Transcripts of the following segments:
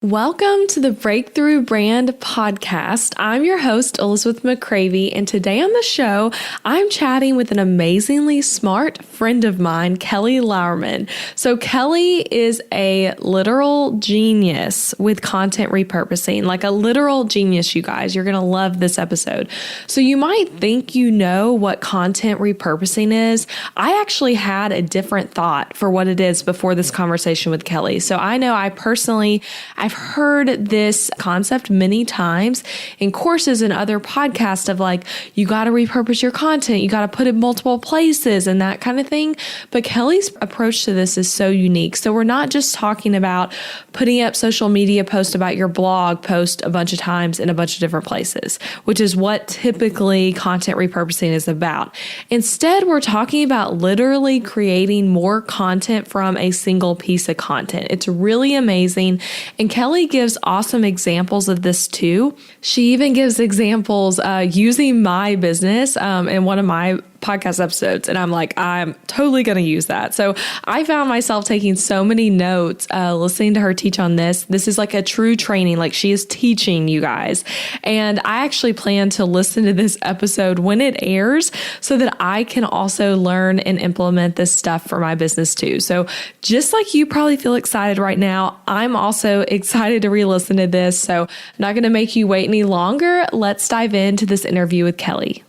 Welcome to the Breakthrough Brand Podcast. I'm your host, Elizabeth McCravey, and today on the show, I'm chatting with an amazingly smart friend of mine, Keleigh Lauermann. So Keleigh is a literal genius with content repurposing, like a literal genius, you guys. You're going to love this episode. So you might think you know what content repurposing is. I actually had a different thought for what it is before this conversation with Keleigh. So I know I've heard this concept many times in courses and other podcasts of like, you got to repurpose your content, you got to put it in multiple places and that kind of thing. But Kelleigh's approach to this is so unique. So we're not just talking about putting up social media posts about your blog post a bunch of times in a bunch of different places, which is what typically content repurposing is about. Instead, we're talking about literally creating more content from a single piece of content. It's really amazing. And Keleigh gives awesome examples of this too. She even gives examples using my business in one of my podcast episodes. And I'm like, I'm totally going to use that. So I found myself taking so many notes, listening to her teach on this. This is like a true training, like she is teaching you guys. And I actually plan to listen to this episode when it airs so that I can also learn and implement this stuff for my business too. So just like you probably feel excited right now, I'm also excited to re-listen to this. So I'm not going to make you wait any longer. Let's dive into this interview with Keleigh.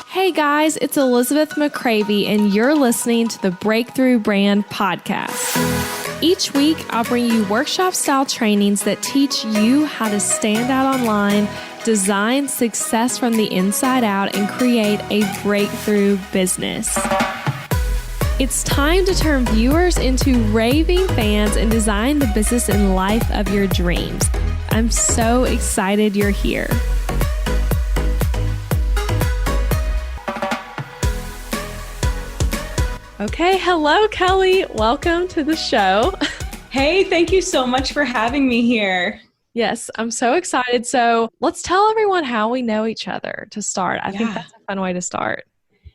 Hey guys, it's Elizabeth McCravey, and you're listening to the Breakthrough Brand Podcast. Each week, I'll bring you workshop-style trainings that teach you how to stand out online, design success from the inside out, and create a breakthrough business. It's time to turn viewers into raving fans and design the business and life of your dreams. I'm so excited you're here. Okay, hello, Keleigh. Welcome to the show. Hey, thank you so much for having me here. Yes, I'm so excited. So let's tell everyone how we know each other to start. I think that's a fun way to start.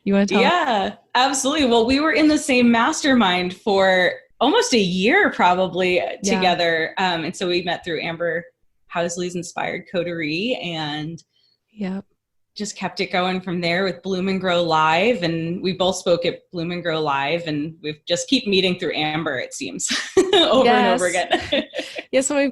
You want to tell? Yeah, absolutely. Well, we were in the same mastermind for almost a year probably together. And so we met through Amber Housley's Inspired Coterie and just kept it going from there with Bloom and Grow Live. And we both spoke at Bloom and Grow Live, and we've just keep meeting through Amber, it seems, over and over again. Yes, and we've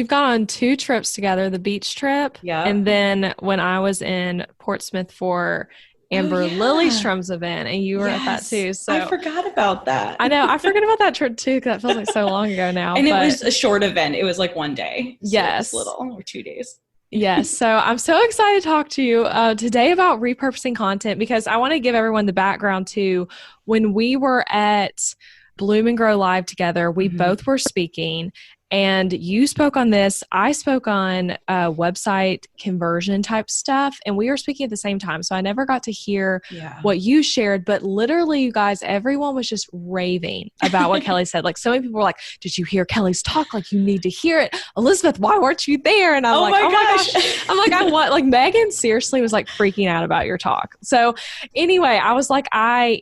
gone on 2 trips together, the beach trip. Yeah. And then when I was in Portsmouth for Amber Lillestrom's event, and you were at that too. So I forgot about that. I know. I forgot about that trip too, because that feels like so long ago now. And it was a short event. It was like one day. So yes. Little, or 2 days. Yes. So I'm so excited to talk to you today about repurposing content, because I want to give everyone the background to when we were at Bloom and Grow Live together, we both were speaking. And you spoke on this. I spoke on website conversion type stuff, and we were speaking at the same time. So I never got to hear what you shared, but literally, you guys, everyone was just raving about what Keleigh said. Like, so many people were like, did you hear Kelleigh's talk? Like, you need to hear it. Elizabeth, why weren't you there? And I'm like, oh my gosh. I'm like, I want, like, Megan seriously was like freaking out about your talk. So anyway, I was like,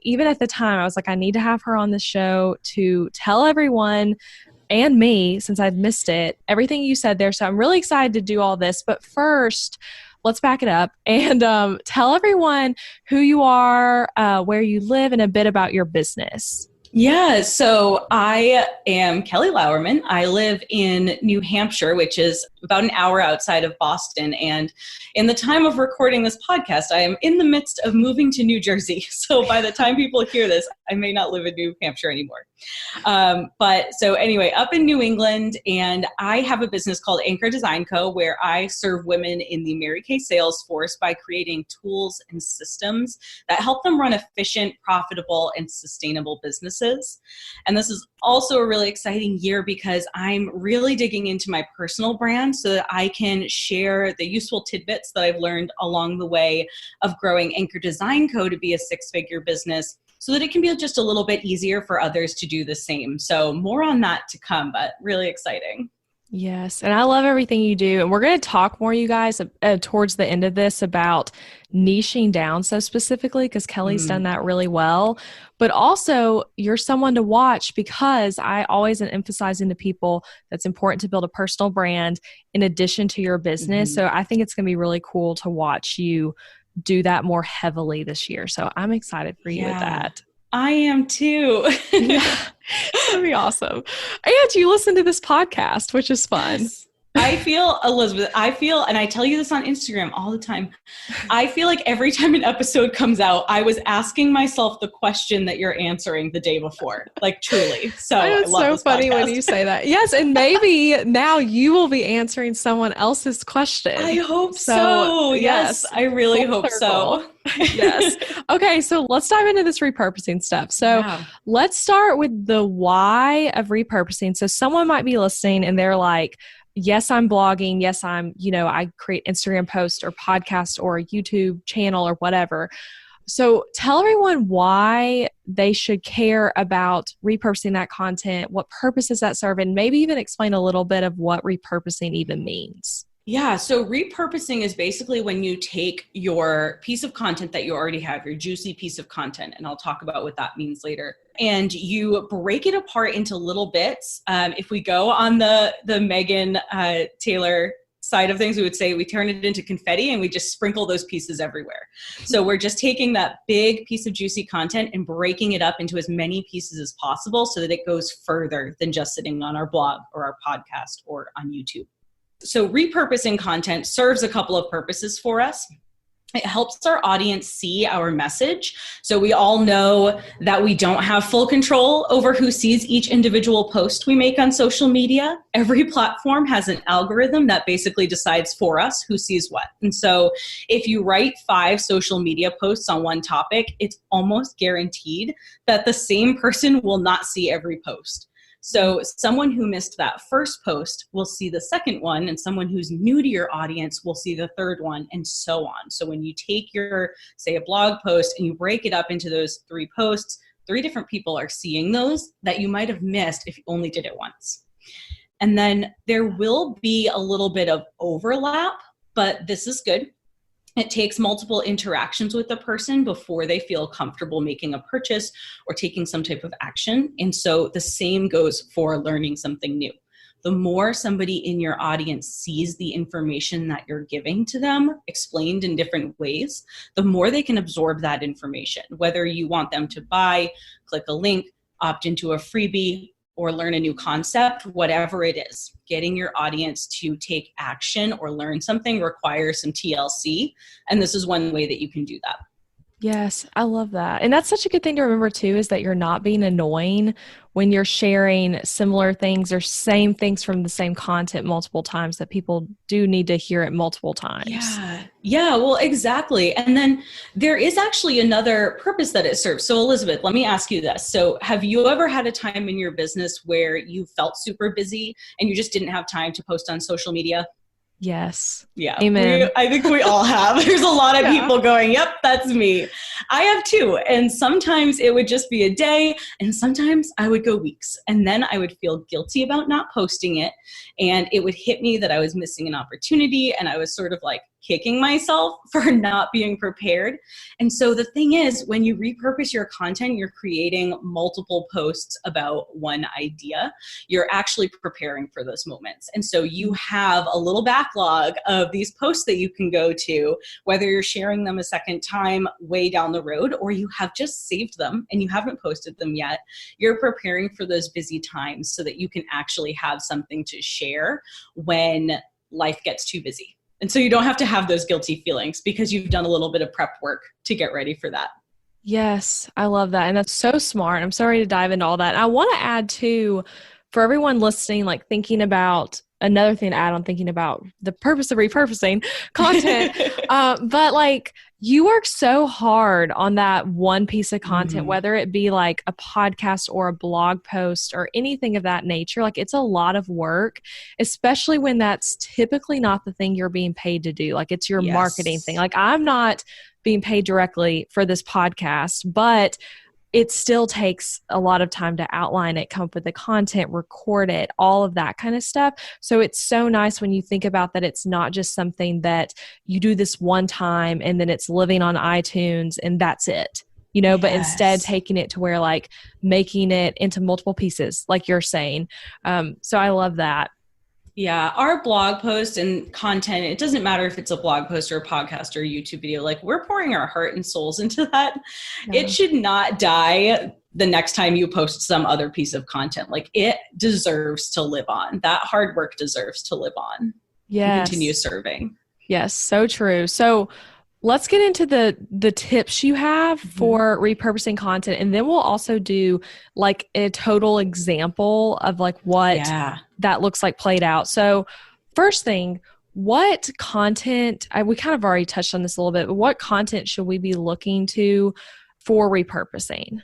even at the time, I was like, I need to have her on the show to tell everyone and me, since I'd missed it, everything you said there. So I'm really excited to do all this. But first, let's back it up and tell everyone who you are, where you live, and a bit about your business. Yeah, so I am Keleigh Lauermann. I live in New Hampshire, which is about an hour outside of Boston. And in the time of recording this podcast, I am in the midst of moving to New Jersey. So by the time people hear this, I may not live in New Hampshire anymore. But so anyway, up in New England, and I have a business called Anchor Design Co., where I serve women in the Mary Kay sales force by creating tools and systems that help them run efficient, profitable, and sustainable businesses. And this is also a really exciting year because I'm really digging into my personal brand so that I can share the useful tidbits that I've learned along the way of growing Anchor Design Co. to be a 6-figure business, so that it can be just a little bit easier for others to do the same. So more on that to come, but really exciting. Yes. And I love everything you do. And we're going to talk more, you guys, towards the end of this about niching down so specifically, because Kelly's done that really well. But also, you're someone to watch, because I always am emphasizing to people that's important to build a personal brand in addition to your business. So I think it's going to be really cool to watch you do that more heavily this year. So I'm excited for you with that. I am too. Yeah, it's going to be awesome. And you listen to this podcast, which is fun. Yes. I feel, Elizabeth, and I tell you this on Instagram all the time, I feel like every time an episode comes out, I was asking myself the question that you're answering the day before, like truly. So it's so funny podcast. when you say that. Yes. And maybe now you will be answering someone else's question. I hope so. Yes, I really hope so. Yes. Okay. So let's dive into this repurposing stuff. So let's start with the why of repurposing. So someone might be listening and they're like, yes, I'm blogging. Yes, I create Instagram posts or podcast or a YouTube channel or whatever. So tell everyone why they should care about repurposing that content. What purpose does that serve? And maybe even explain a little bit of what repurposing even means. Yeah. So repurposing is basically when you take your piece of content that you already have, your juicy piece of content, and I'll talk about what that means later, and you break it apart into little bits. If we go on the Megan Taylor side of things, we would say we turn it into confetti and we just sprinkle those pieces everywhere. So we're just taking that big piece of juicy content and breaking it up into as many pieces as possible so that it goes further than just sitting on our blog or our podcast or on YouTube. So repurposing content serves a couple of purposes for us. It helps our audience see our message. So we all know that we don't have full control over who sees each individual post we make on social media. Every platform has an algorithm that basically decides for us who sees what. And so if you write 5 social media posts on one topic, it's almost guaranteed that the same person will not see every post. So someone who missed that first post will see the second one, and someone who's new to your audience will see the third one, and so on. So when you take your, say, a blog post and you break it up into those 3 posts, 3 different people are seeing those that you might have missed if you only did it once. And then there will be a little bit of overlap, but this is good. It takes multiple interactions with the person before they feel comfortable making a purchase or taking some type of action. And so the same goes for learning something new. The more somebody in your audience sees the information that you're giving to them, explained in different ways, the more they can absorb that information. Whether you want them to buy, click a link, opt into a freebie, or learn a new concept, whatever it is, getting your audience to take action or learn something requires some TLC. And this is one way that you can do that. Yes, I love that. And that's such a good thing to remember too, is that you're not being annoying when you're sharing similar things or same things from the same content multiple times, that people do need to hear it multiple times. Yeah, well, exactly. And then there is actually another purpose that it serves. So Elizabeth, let me ask you this. So have you ever had a time in your business where you felt super busy and you just didn't have time to post on social media? Yes. Yeah. Amen. I think we all have. There's a lot of people going, yep, that's me. I have too. And sometimes it would just be a day, and sometimes I would go weeks. And then I would feel guilty about not posting it. And it would hit me that I was missing an opportunity, and I was sort of like kicking myself for not being prepared. And so the thing is, when you repurpose your content, you're creating multiple posts about one idea. You're actually preparing for those moments. And so you have a little backlog of these posts that you can go to, whether you're sharing them a second time way down the road, or you have just saved them and you haven't posted them yet. You're preparing for those busy times so that you can actually have something to share when life gets too busy. And so you don't have to have those guilty feelings because you've done a little bit of prep work to get ready for that. Yes, I love that. And that's so smart. I'm sorry to dive into all that. And I want to add too, for everyone listening, like thinking about another thing to add on, thinking about the purpose of repurposing content. But like, you work so hard on that one piece of content, whether it be like a podcast or a blog post or anything of that nature. Like, it's a lot of work, especially when that's typically not the thing you're being paid to do. Like, it's your marketing thing. Like, I'm not being paid directly for this podcast, but it still takes a lot of time to outline it, come up with the content, record it, all of that kind of stuff. So it's so nice when you think about that it's not just something that you do this one time and then it's living on iTunes and that's it, but instead taking it to where like making it into multiple pieces, like you're saying. So I love that. Yeah, our blog post and content, it doesn't matter if it's a blog post or a podcast or a YouTube video, like we're pouring our heart and souls into that. Yeah. It should not die the next time you post some other piece of content. Like it deserves to live on. That hard work deserves to live on. Yes. And continue serving. Yes, so true. So let's get into the tips you have for repurposing content. And then we'll also do like a total example of like what that looks like played out. So first thing, what content, we kind of already touched on this a little bit, but what content should we be looking to for repurposing?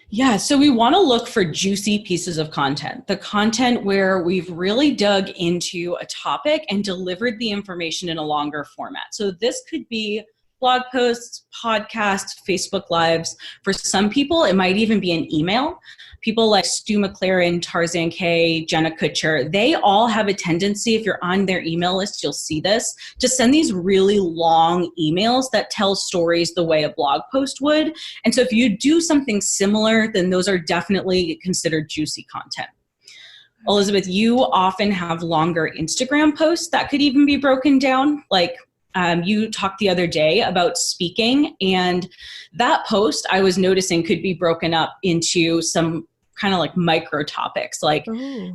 Yeah, so we want to look for juicy pieces of content, the content where we've really dug into a topic and delivered the information in a longer format. So this could be blog posts, podcasts, Facebook Lives. For some people, it might even be an email. People like Stu McLaren, Tarzan K, Jenna Kutcher, they all have a tendency, if you're on their email list, you'll see this, to send these really long emails that tell stories the way a blog post would. And so if you do something similar, then those are definitely considered juicy content. Elizabeth, you often have longer Instagram posts that could even be broken down, like you talked the other day about speaking, and that post I was noticing could be broken up into some kind of like micro topics, like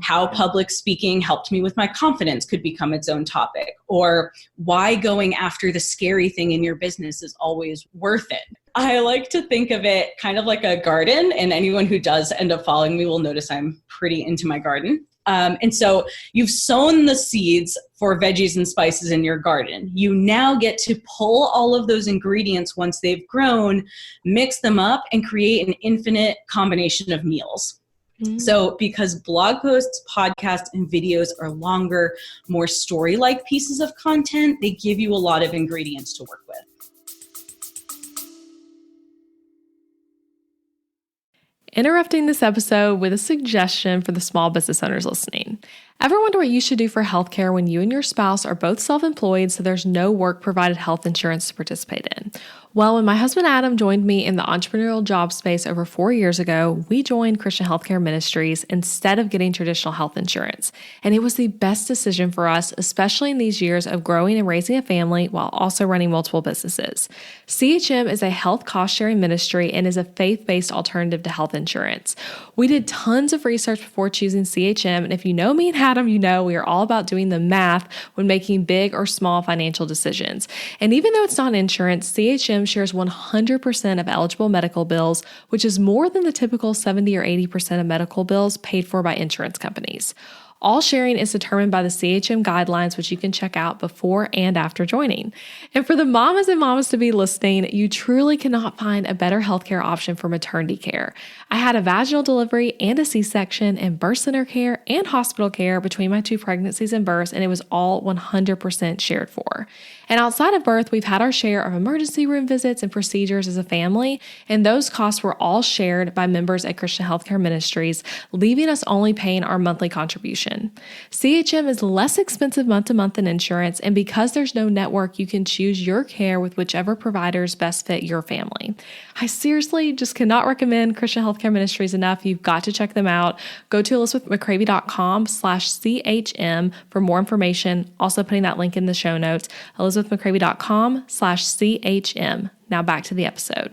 how public speaking helped me with my confidence could become its own topic, or why going after the scary thing in your business is always worth it. I like to think of it kind of like a garden, and anyone who does end up following me will notice I'm pretty into my garden. And so you've sown the seeds for veggies and spices in your garden. You now get to pull all of those ingredients once they've grown, mix them up, and create an infinite combination of meals. So because blog posts, podcasts, and videos are longer, more story-like pieces of content, they give you a lot of ingredients to work with. Interrupting this episode with a suggestion for the small business owners listening. Ever wonder what you should do for healthcare when you and your spouse are both self-employed, so there's no work-provided health insurance to participate in? Well, when my husband Adam joined me in the entrepreneurial job space over 4 years ago, we joined Christian Healthcare Ministries instead of getting traditional health insurance. And it was the best decision for us, especially in these years of growing and raising a family while also running multiple businesses. CHM is a health cost-sharing ministry and is a faith-based alternative to health insurance. We did tons of research before choosing CHM, and if you know me and Adam, you know we are all about doing the math when making big or small financial decisions. And even though it's not insurance, CHM shares 100% of eligible medical bills, which is more than the typical 70 or 80% of medical bills paid for by insurance companies. All sharing is determined by the CHM guidelines, which you can check out before and after joining. And for the mamas and mamas to be listening, you truly cannot find a better healthcare option for maternity care. I had a vaginal delivery and a C-section and birth center care and hospital care between my 2 pregnancies and births, and it was all 100% shared for. And outside of birth, we've had our share of emergency room visits and procedures as a family, and those costs were all shared by members at Christian Healthcare Ministries, leaving us only paying our monthly contribution. CHM is less expensive month to month than insurance, and because there's no network, you can choose your care with whichever providers best fit your family. I seriously just cannot recommend Christian Healthcare Ministries enough. You've got to check them out. Go to elizabethmccravey.com/CHM for more information. Also putting that link in the show notes, elizabethmccravey.com/CHM. Now back to the episode.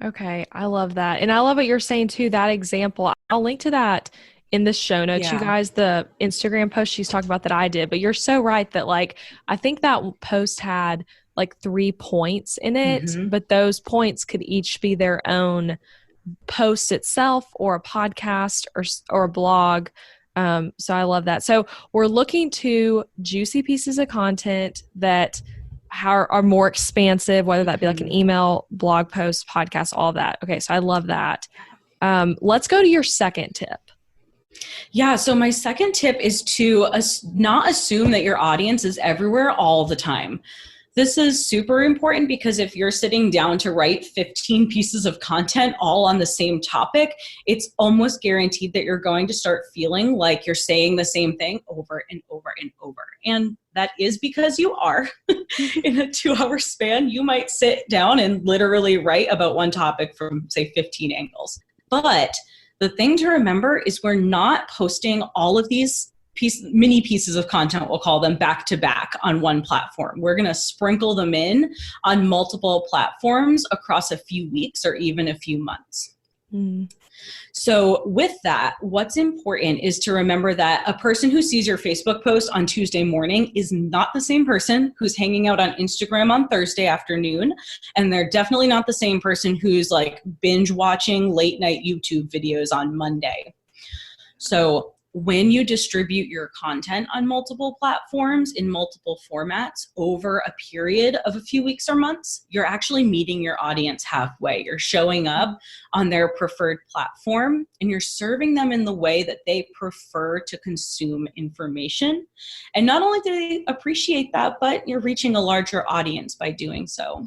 Okay, I love that. And I love what you're saying too, that example. I'll link to that in the show notes, you guys, the Instagram post she's talking about that I did. But you're so right that like, I think that post had like 3 points in it, but those points could each be their own post itself or a podcast or a blog. So I love that. So we're looking to juicy pieces of content that are more expansive, whether that be like an email, blog post, podcast, all of that. Okay. So I love that. Let's go to your second tip. Yeah. So my second tip is to not assume that your audience is everywhere all the time. This is super important because if you're sitting down to write 15 pieces of content all on the same topic, it's almost guaranteed that you're going to start feeling like you're saying the same thing over and over and over. And that is because you are. In a 2-hour span, you might sit down and literally write about one topic from, say, 15 angles. But the thing to remember is we're not posting all of these mini pieces of content, we'll call them, back to back on one platform. We're going to sprinkle them in on multiple platforms across a few weeks or even a few months. So with that, what's important is to remember that a person who sees your Facebook post on Tuesday morning is not the same person who's hanging out on Instagram on Thursday afternoon. And they're definitely not the same person who's like binge watching late night YouTube videos on Monday. So when you distribute your content on multiple platforms in multiple formats over a period of a few weeks or months, you're actually meeting your audience halfway. You're showing up on their preferred platform and you're serving them in the way that they prefer to consume information. And not only do they appreciate that, but you're reaching a larger audience by doing so.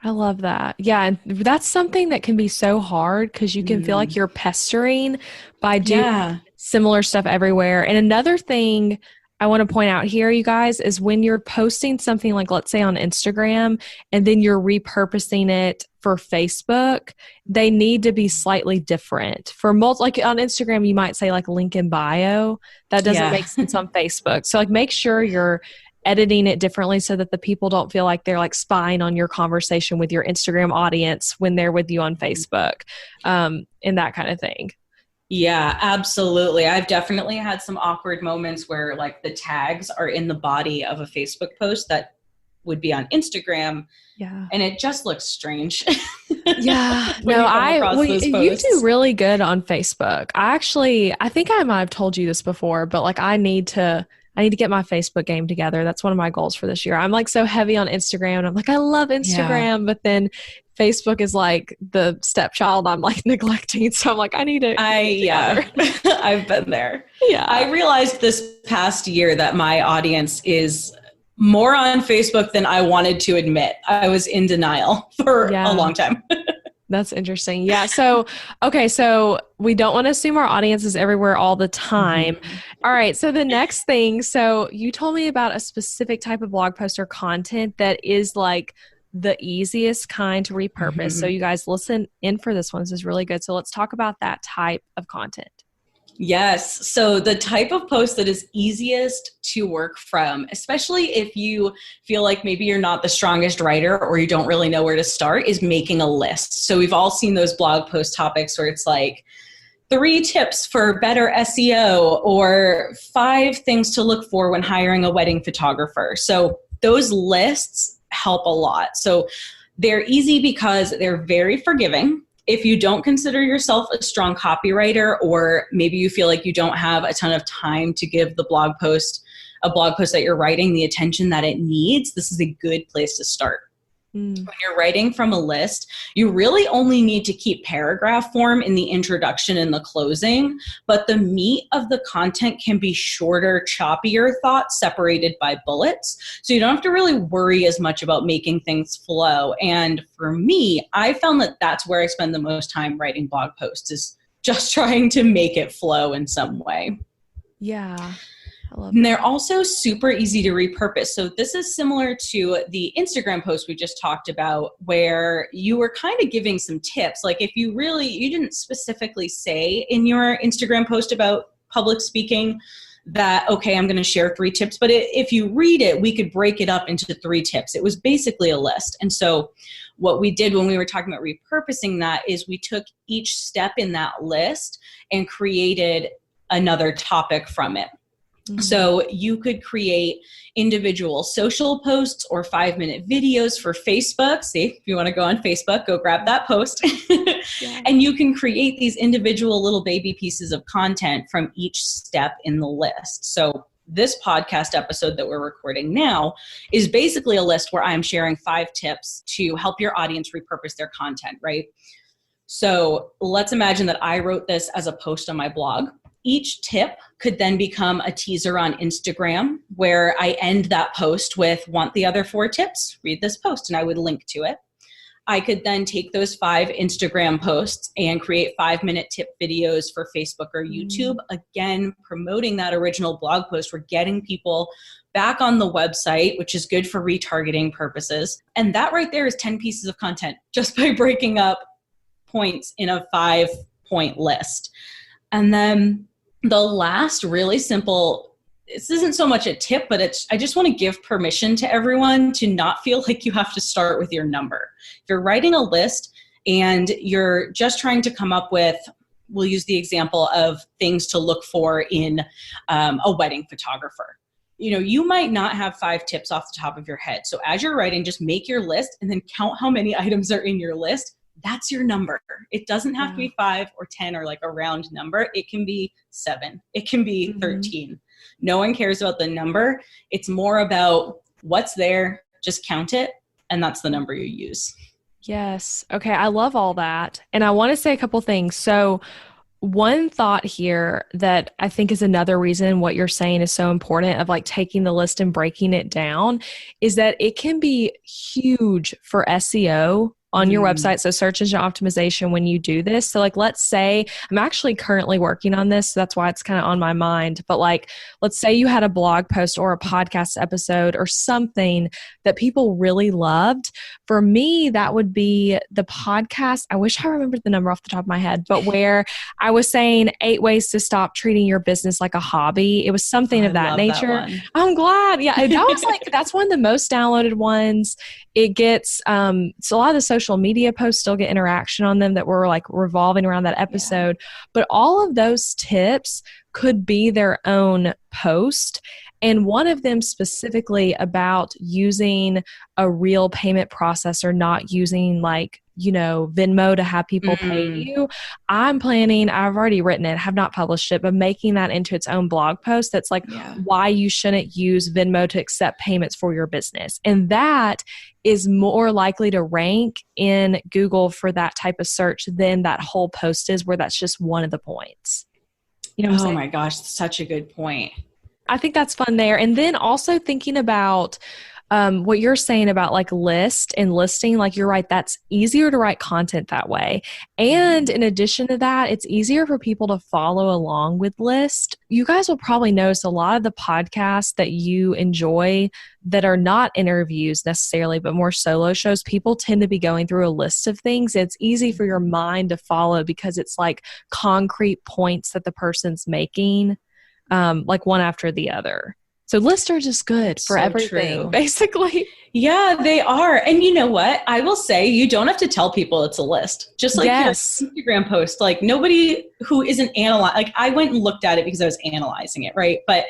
I love that. Yeah. And that's something that can be so hard because you can feel like you're pestering by doing similar stuff everywhere. And another thing I want to point out here, you guys, is when you're posting something like, let's say on Instagram, and then you're repurposing it for Facebook, they need to be slightly different. For like on Instagram, you might say like link in bio. That doesn't make sense on Facebook. So like make sure you're editing it differently so that the people don't feel like they're like spying on your conversation with your Instagram audience when they're with you on Facebook, and that kind of thing. Yeah, absolutely. I've definitely had some awkward moments where like the tags are in the body of a Facebook post that would be on Instagram. Yeah. And it just looks strange. Yeah. No, you do really good on Facebook. I think I might have told you this before, but like I need to get my Facebook game together. That's one of my goals for this year. I'm like so heavy on Instagram. I'm like, I love Instagram, but then Facebook is like the stepchild I'm like neglecting. So I'm like, I need to. I've been there. Yeah. I realized this past year that my audience is more on Facebook than I wanted to admit. I was in denial for a long time. That's interesting. Yeah. So, okay. So we don't want to assume our audience is everywhere all the time. All right. So the next thing, so you told me about a specific type of blog post or content that is like the easiest kind to repurpose. So you guys listen in for this one. This is really good. So let's talk about that type of content. Yes. So the type of post that is easiest to work from, especially if you feel like maybe you're not the strongest writer or you don't really know where to start, is making a list. So we've all seen those blog post topics where it's like 3 tips for better SEO or 5 things to look for when hiring a wedding photographer. So those lists help a lot. So they're easy because they're very forgiving. If you don't consider yourself a strong copywriter, or maybe you feel like you don't have a ton of time to give a blog post that you're writing the attention that it needs, this is a good place to start. When you're writing from a list, you really only need to keep paragraph form in the introduction and the closing, but the meat of the content can be shorter, choppier thoughts separated by bullets. So you don't have to really worry as much about making things flow. And for me, I found that that's where I spend the most time writing blog posts, is just trying to make it flow in some way. Yeah. And they're also super easy to repurpose. So this is similar to the Instagram post we just talked about, where you were kind of giving some tips. Like if you didn't specifically say in your Instagram post about public speaking that, okay, I'm going to share 3 tips, but if you read it, we could break it up into 3 tips. It was basically a list. And so what we did when we were talking about repurposing that is we took each step in that list and created another topic from it. So you could create individual social posts or 5-minute videos for Facebook. See, if you want to go on Facebook, go grab that post. And you can create these individual little baby pieces of content from each step in the list. So this podcast episode that we're recording now is basically a list where I'm sharing 5 tips to help your audience repurpose their content, right? So let's imagine that I wrote this as a post on my blog. each tip could then become a teaser on Instagram where I end that post with, want the other 4 tips? Read this post, and I would link to it. I could then take those 5 Instagram posts and create 5-minute tip videos for Facebook or YouTube. Again, promoting that original blog post. We're getting people back on the website, which is good for retargeting purposes. And that right there is 10 pieces of content just by breaking up points in a 5-point list. And then the last really simple, this isn't so much a tip, but I just want to give permission to everyone to not feel like you have to start with your number. If you're writing a list and you're just trying to come up with, we'll use the example of things to look for in a wedding photographer. You might not have 5 tips off the top of your head. So as you're writing, just make your list and then count how many items are in your list. That's your number. It doesn't have to be 5 or 10 or like a round number. It can be 7. It can be 13. No one cares about the number. It's more about what's there. Just count it. And that's the number you use. Yes. Okay. I love all that. And I want to say a couple things. So one thought here that I think is another reason what you're saying is so important of like taking the list and breaking it down is that it can be huge for SEO on your website. So search engine optimization when you do this. So like, let's say I'm actually currently working on this. So that's why it's kind of on my mind. But like, let's say you had a blog post or a podcast episode or something that people really loved. For me, that would be the podcast. I wish I remembered the number off the top of my head, but where I was saying 8 ways to stop treating your business like a hobby. It was something of that nature. I'm glad. Yeah. That was like, that's one of the most downloaded ones. It gets, so a lot of the social media posts still get interaction on them that were like revolving around that episode. Yeah. But all of those tips could be their own post. And one of them specifically about using a real payment processor, not using like, Venmo to have people pay you. I've already written it, have not published it, but making that into its own blog post that's like why you shouldn't use Venmo to accept payments for your business. And that is more likely to rank in Google for that type of search than that whole post is where that's just one of the points. You know what I'm saying? Oh my gosh, such a good point. I think that's fun there. And then also thinking about what you're saying about like list and listing, like you're right, that's easier to write content that way. And in addition to that, it's easier for people to follow along with list. You guys will probably notice a lot of the podcasts that you enjoy that are not interviews necessarily, but more solo shows, people tend to be going through a list of things. It's easy for your mind to follow because it's like concrete points that the person's making, like one after the other. So lists are just good for everything, basically. Yeah, they are. And you know what? I will say you don't have to tell people it's a list. Just like your Instagram post, like nobody who isn't like I went and looked at it because I was analyzing it, right? But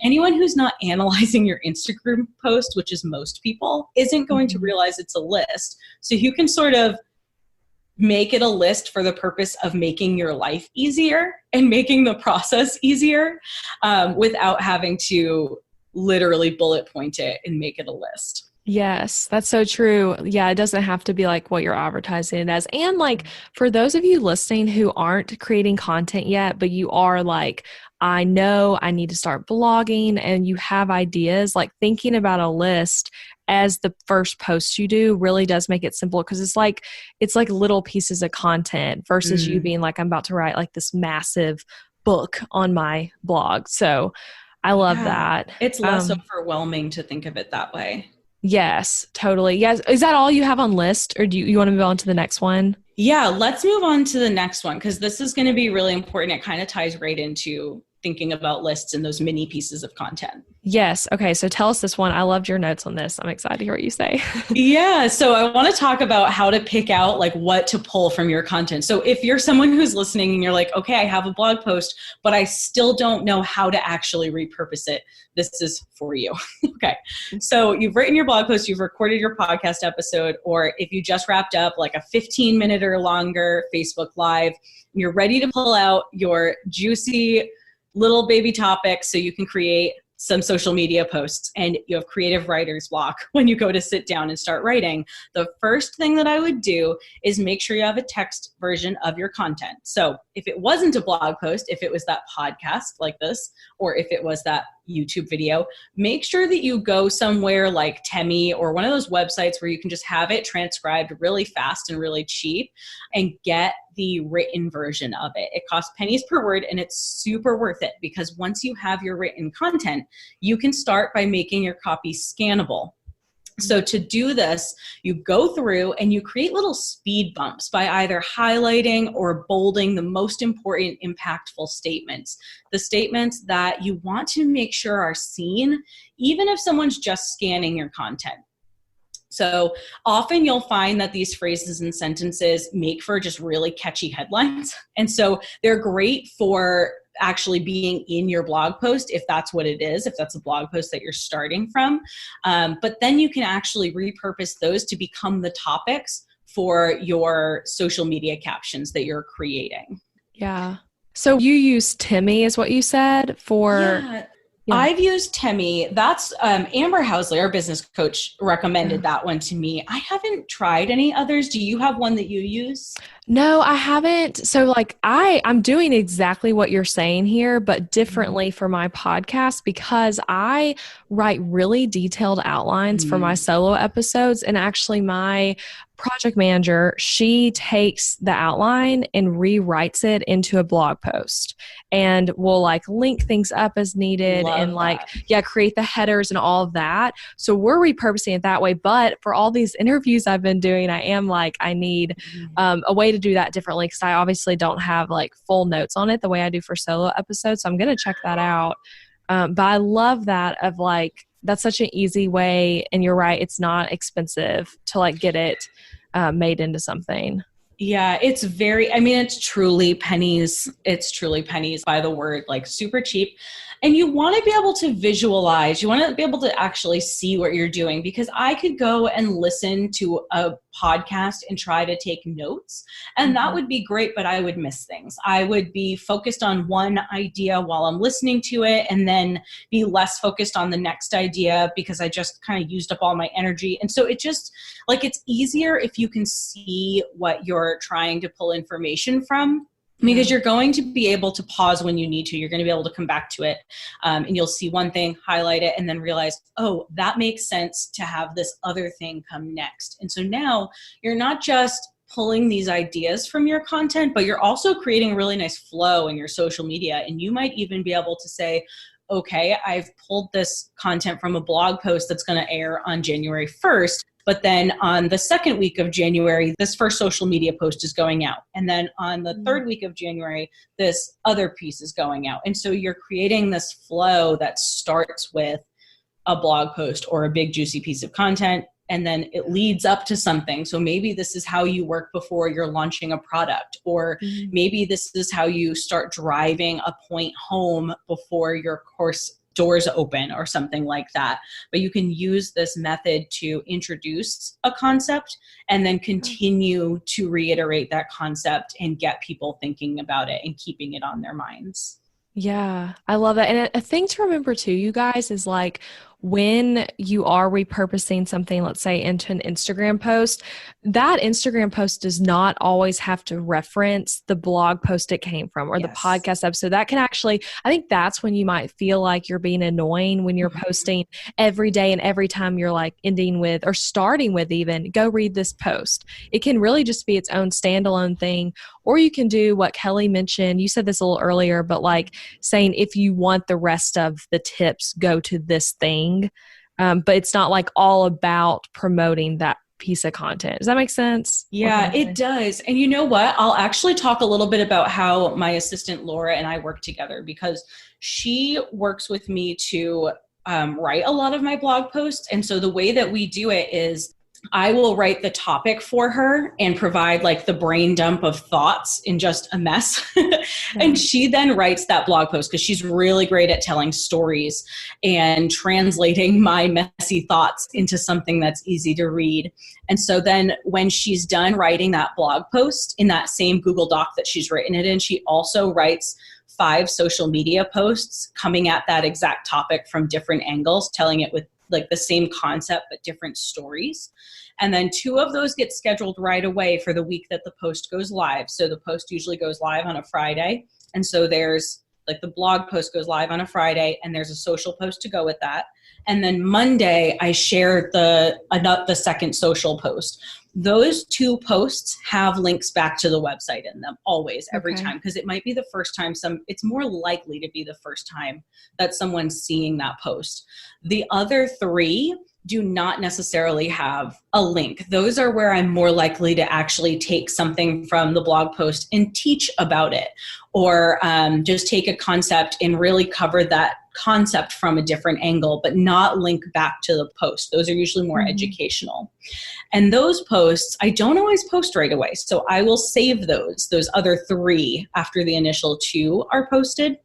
anyone who's not analyzing your Instagram post, which is most people, isn't going to realize it's a list. So you can sort of make it a list for the purpose of making your life easier and making the process easier without having to literally bullet point it and make it a list. Yes, that's so true. Yeah, it doesn't have to be like what you're advertising it as. And like for those of you listening who aren't creating content yet, but you are like, I know I need to start blogging and you have ideas, like thinking about a list as the first post you do really does make it simple because it's like little pieces of content versus you being like, I'm about to write like this massive book on my blog. So I love that. It's less overwhelming to think of it that way. Yes, totally. Yes. Is that all you have on list or do you want to move on to the next one? Yeah, let's move on to the next one because this is going to be really important. It kind of ties right into thinking about lists and those mini pieces of content. Yes. Okay. So tell us this one. I loved your notes on this. I'm excited to hear what you say. Yeah. So I want to talk about how to pick out like what to pull from your content. So if you're someone who's listening and you're like, okay, I have a blog post, but I still don't know how to actually repurpose it, this is for you. Okay. So you've written your blog post, you've recorded your podcast episode, or if you just wrapped up like a 15-minute or longer Facebook Live, you're ready to pull out your juicy little baby topics so you can create some social media posts and you have creative writer's block when you go to sit down and start writing, the first thing that I would do is make sure you have a text version of your content. So if it wasn't a blog post, if it was that podcast like this, or if it was that YouTube video, make sure that you go somewhere like Temi or one of those websites where you can just have it transcribed really fast and really cheap and get the written version of it. It costs pennies per word and it's super worth it because once you have your written content, you can start by making your copy scannable. So to do this, you go through and you create little speed bumps by either highlighting or bolding the most important, impactful statements, the statements that you want to make sure are seen, even if someone's just scanning your content. So often you'll find that these phrases and sentences make for just really catchy headlines. And so they're great for actually being in your blog post, if that's what it is, if that's a blog post that you're starting from. But then you can actually repurpose those to become the topics for your social media captions that you're creating. Yeah. So you use Temi is what you said for... Yeah. I've used Temi. That's Amber Housley, our business coach, recommended that one to me. I haven't tried any others. Do you have one that you use? No, I haven't. So like I'm doing exactly what you're saying here, but differently for my podcast because I write really detailed outlines for my solo episodes. And actually my project manager, she takes the outline and rewrites it into a blog post and will like link things up as needed. Love and like, that. create the headers and all of that. So we're repurposing it that way. But for all these interviews I've been doing, I am like, I need a way to do that differently because I obviously don't have like full notes on it the way I do for solo episodes. So I'm going to check that out. But I love that of like, that's such an easy way. And you're right. It's not expensive to like get it made into something. Yeah, it's it's truly pennies. It's truly pennies by the word, like super cheap. And you want to be able to visualize, you want to be able to actually see what you're doing because I could go and listen to a podcast and try to take notes and that would be great, but I would miss things. I would be focused on one idea while I'm listening to it and then be less focused on the next idea because I just kind of used up all my energy. And so it just like, it's easier if you can see what you're trying to pull information from. Because you're going to be able to pause when you need to. You're going to be able to come back to it and you'll see one thing, highlight it, and then realize, oh, that makes sense to have this other thing come next. And so now you're not just pulling these ideas from your content, but you're also creating a really nice flow in your social media. And you might even be able to say, okay, I've pulled this content from a blog post that's going to air on January 1st. But then on the second week of January, this first social media post is going out. And then on the third week of January, this other piece is going out. And so you're creating this flow that starts with a blog post or a big juicy piece of content. And then it leads up to something. So maybe this is how you work before you're launching a product, or maybe this is how you start driving a point home before your course doors open or something like that. But you can use this method to introduce a concept and then continue to reiterate that concept and get people thinking about it and keeping it on their minds. Yeah, I love that. And a thing to remember too, you guys, is like when you are repurposing something, let's say into an Instagram post, that Instagram post does not always have to reference the blog post it came from or the podcast episode. That can actually, I think that's when you might feel like you're being annoying when you're posting every day and every time you're like ending with or starting with even, go read this post. It can really just be its own standalone thing. Or you can do what Keleigh mentioned. You said this a little earlier, but like saying if you want the rest of the tips, go to this thing. But it's not like all about promoting that piece of content. Does that make sense? Yeah, it does. And you know what? I'll actually talk a little bit about how my assistant Laura and I work together because she works with me to write a lot of my blog posts. And so the way that we do it is I will write the topic for her and provide like the brain dump of thoughts in just a mess. And she then writes that blog post because she's really great at telling stories and translating my messy thoughts into something that's easy to read. And so then when she's done writing that blog post in that same Google Doc that she's written it in, she also writes 5 social media posts coming at that exact topic from different angles, telling it with like the same concept, but different stories. And then 2 of those get scheduled right away for the week that the post goes live. So the post usually goes live on a Friday. And so there's like the blog post goes live on a Friday and there's a social post to go with that. And then Monday, I share the second social post. Those 2 posts have links back to the website in them always, every time, because it might be the first time it's more likely to be the first time that someone's seeing that post. The other 3 do not necessarily have a link. Those are where I'm more likely to actually take something from the blog post and teach about it, or just take a concept and really cover that concept from a different angle, but not link back to the post. Those are usually more educational. And those posts, I don't always post right away. So I will save those other 3 after the initial 2 are posted.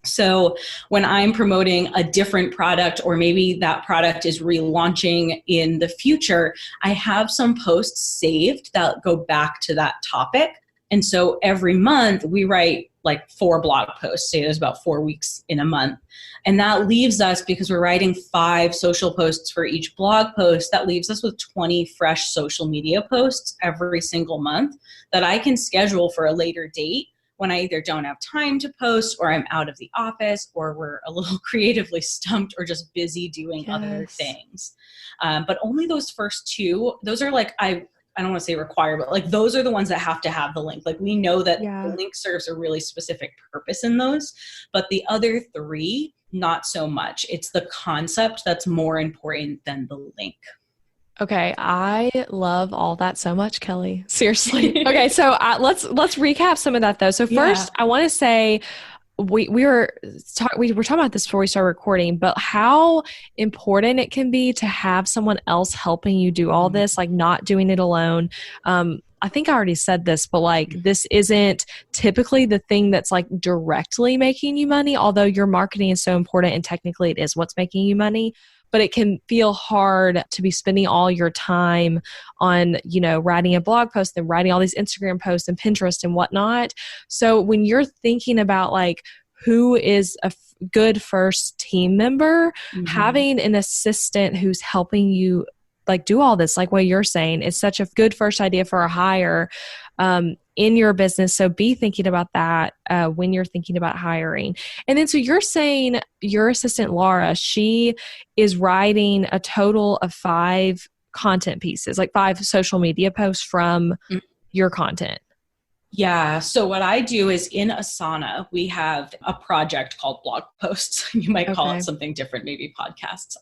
So when I'm promoting a different product, or maybe that product is relaunching in the future, I have some posts saved that go back to that topic. And so every month we write like 4 blog posts. Say there's about 4 weeks in a month. And that leaves us, because we're writing 5 social posts for each blog post, that leaves us with 20 fresh social media posts every single month that I can schedule for a later date when I either don't have time to post, or I'm out of the office, or we're a little creatively stumped, or just busy doing other things. But only those first 2, those are like, I don't want to say require, but like those are the ones that have to have the link. Like we know that the link serves a really specific purpose in those, but the other 3, not so much. It's the concept that's more important than the link. Okay, I love all that so much, Keleigh. Seriously. Okay, so let's recap some of that though. So first, I want to say we were talking about this before we started recording, but how important it can be to have someone else helping you do all this, like not doing it alone. I think I already said this, but like this isn't typically the thing that's like directly making you money, although your marketing is so important and technically it is what's making you money. But it can feel hard to be spending all your time on, writing a blog post and writing all these Instagram posts and Pinterest and whatnot. So when you're thinking about like who is a good first team member, having an assistant who's helping you like do all this, like what you're saying, is such a good first idea for a hire in your business. So be thinking about that when you're thinking about hiring. And then, so you're saying your assistant, Laura, she is writing a total of 5 content pieces, like 5 social media posts from your content. Yeah. So what I do is in Asana, we have a project called blog posts. You might call it something different, maybe podcasts.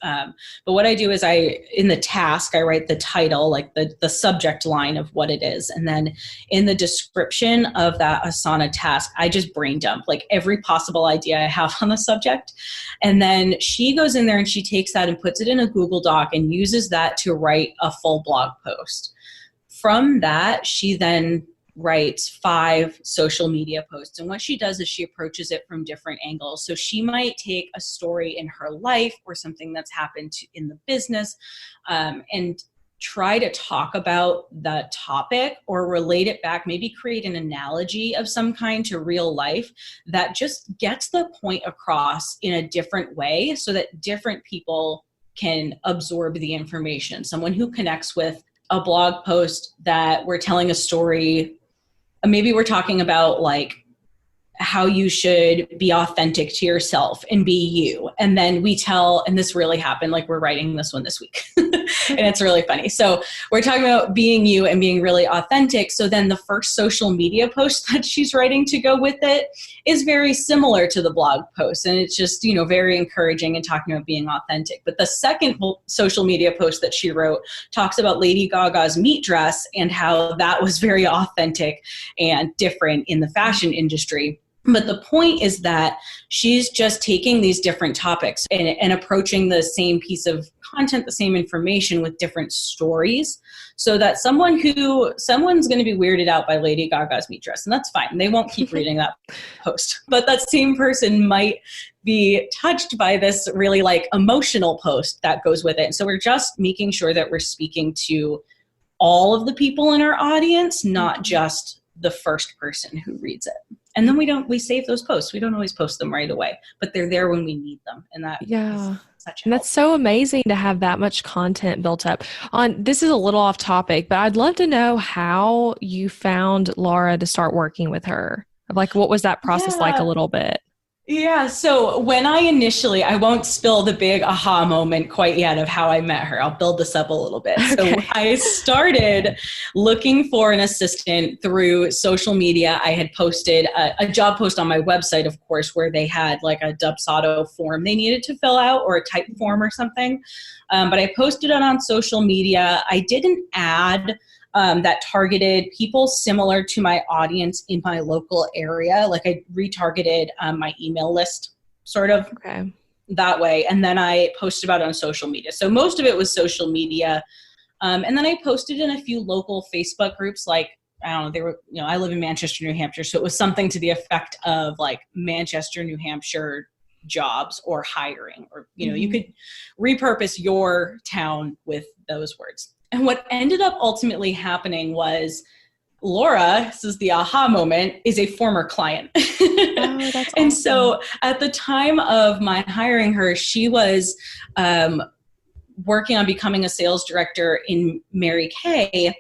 But what I do is in the task, I write the title, like the subject line of what it is. And then in the description of that Asana task, I just brain dump like every possible idea I have on the subject. And then she goes in there and she takes that and puts it in a Google Doc and uses that to write a full blog post. From that, she then writes 5 social media posts. And what she does is she approaches it from different angles. So she might take a story in her life or something that's happened in the business and try to talk about the topic or relate it back, maybe create an analogy of some kind to real life that just gets the point across in a different way so that different people can absorb the information. Someone who connects with a blog post that we're telling a story. Maybe we're talking about like how you should be authentic to yourself and be you. And then and this really happened, like we're writing this one this week and it's really funny. So we're talking about being you and being really authentic. So then the first social media post that she's writing to go with it is very similar to the blog post. And it's just, very encouraging and talking about being authentic. But the second social media post that she wrote talks about Lady Gaga's meat dress and how that was very authentic and different in the fashion industry. But the point is that she's just taking these different topics and approaching the same piece of content, the same information with different stories so that someone's going to be weirded out by Lady Gaga's meat dress. And that's fine. They won't keep reading that post. But that same person might be touched by this really like emotional post that goes with it. And so we're just making sure that we're speaking to all of the people in our audience, not just the first person who reads it. And then we save those posts. We don't always post them right away, but they're there when we need them. And that is such a And that's so amazing to have that much content built up. This is a little off topic, but I'd love to know how you found Laura to start working with her. Like, what was that process like a little bit? Yeah. So when I won't spill the big aha moment quite yet of how I met her. I'll build this up a little bit. Okay. So I started looking for an assistant through social media. I had posted a job post on my website, of course, where they had like a Dubsado form they needed to fill out, or a type form or something. But I posted it on social media. I did an ad that targeted people similar to my audience in my local area. Like I retargeted my email list sort of that way. And then I posted about it on social media. So most of it was social media. And then I posted in a few local Facebook groups, like, I don't know, they were, I live in Manchester, New Hampshire. So it was something to the effect of like Manchester, New Hampshire jobs or hiring, or, you could repurpose your town with those words. And what ended up ultimately happening was Laura, this is the aha moment, is a former client. Oh, that's and awesome. So at the time of my hiring her, she was working on becoming a sales director in Mary Kay,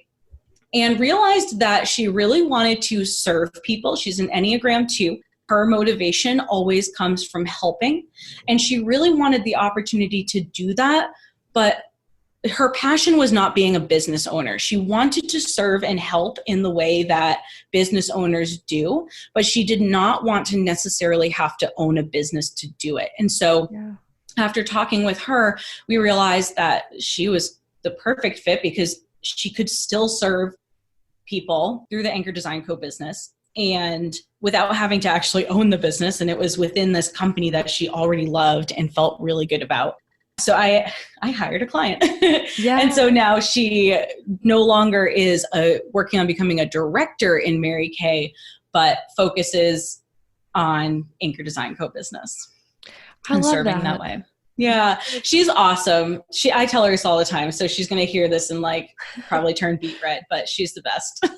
and realized that she really wanted to serve people. She's an Enneagram 2. Her motivation always comes from helping. And she really wanted the opportunity to do that, but her passion was not being a business owner. She wanted to serve and help in the way that business owners do, but she did not want to necessarily have to own a business to do it. And so after talking with her, we realized that she was the perfect fit because she could still serve people through the Anchor Design Co. business and without having to actually own the business. And it was within this company that she already loved and felt really good about. So I hired a client. And so now she no longer is working on becoming a director in Mary Kay, but focuses on Anchor Design Co. business and serving that way. Yeah, she's awesome. I tell her this all the time, so she's going to hear this and like probably turn beet red, but she's the best.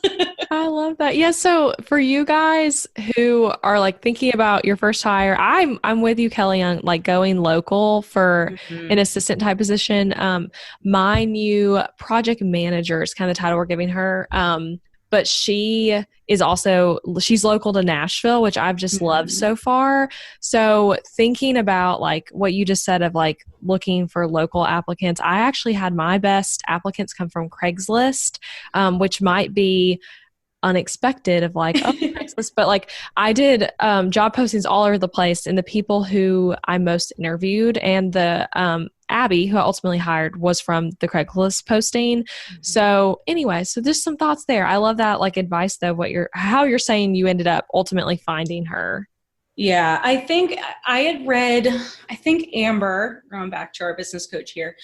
I love that. Yeah. So for you guys who are like thinking about your first hire, I'm with you, Keleigh, on like going local for an assistant type position. My new project manager is kind of the title we're giving her. But she's local to Nashville, which I've just loved so far. So thinking about like what you just said of like looking for local applicants, I actually had my best applicants come from Craigslist, which might be unexpected of like, Craigslist, but like I did job postings all over the place, and the people who I most interviewed and the Abby, who I ultimately hired, was from the Craigslist posting. So anyway, so there's some thoughts there. I love that like advice though, how you're saying you ended up ultimately finding her. Yeah, I think I had read, Amber, going back to our business coach here,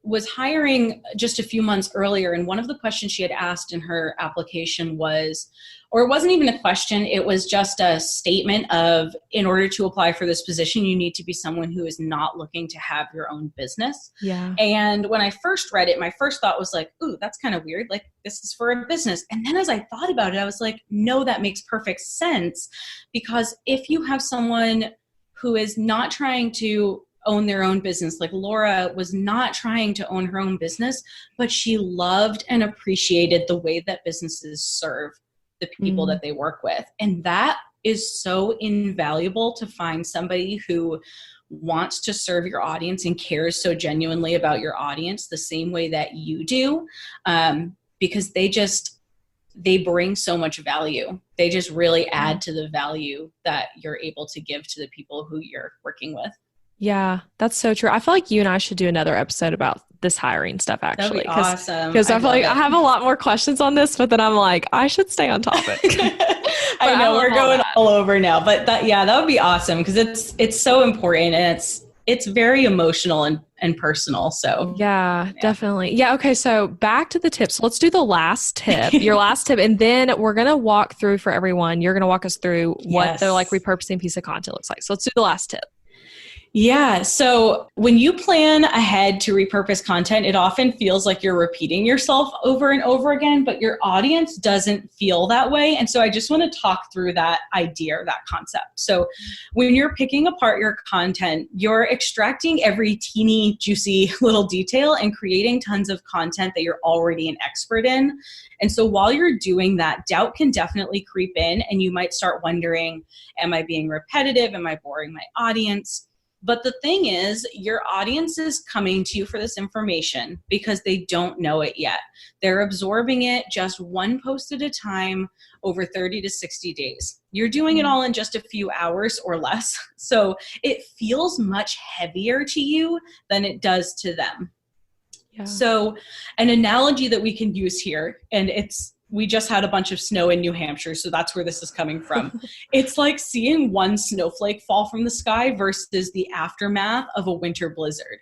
was hiring just a few months earlier. And one of the questions she had asked in her application was, or it wasn't even a question, it was just a statement of, in order to apply for this position, you need to be someone who is not looking to have your own business. Yeah. And when I first read it, my first thought was like, ooh, that's kind of weird. Like, this is for a business. And then as I thought about it, I was like, no, that makes perfect sense. Because if you have someone who is not trying to own their own business, like Laura was not trying to own her own business, but she loved and appreciated the way that businesses serve the people that they work with. And that is so invaluable, to find somebody who wants to serve your audience and cares so genuinely about your audience the same way that you do, because they bring so much value. They just really add to the value that you're able to give to the people who you're working with. Yeah, that's so true. I feel like you and I should do another episode about this hiring stuff, actually. That'd be awesome. Because I feel like I have a lot more questions on this, but then I'm like, I should stay on topic. I know we're going all over now, but that would be awesome, because it's so important, and it's very emotional and personal. So yeah, definitely. Yeah. Okay. So back to the tips. Let's do the last tip, your last tip. And then we're going to walk through for everyone. You're going to walk us through what the like repurposing piece of content looks like. So let's do the last tip. Yeah. So when you plan ahead to repurpose content, it often feels like you're repeating yourself over and over again, but your audience doesn't feel that way. And so I just want to talk through that idea, or that concept. So when you're picking apart your content, you're extracting every teeny, juicy little detail and creating tons of content that you're already an expert in. And so while you're doing that, doubt can definitely creep in, and you might start wondering, am I being repetitive? Am I boring my audience? But the thing is, your audience is coming to you for this information because they don't know it yet. They're absorbing it just one post at a time over 30 to 60 days. You're doing it all in just a few hours or less. So it feels much heavier to you than it does to them. Yeah. So an analogy that we can use here, and we just had a bunch of snow in New Hampshire, so that's where this is coming from. It's like seeing one snowflake fall from the sky versus the aftermath of a winter blizzard.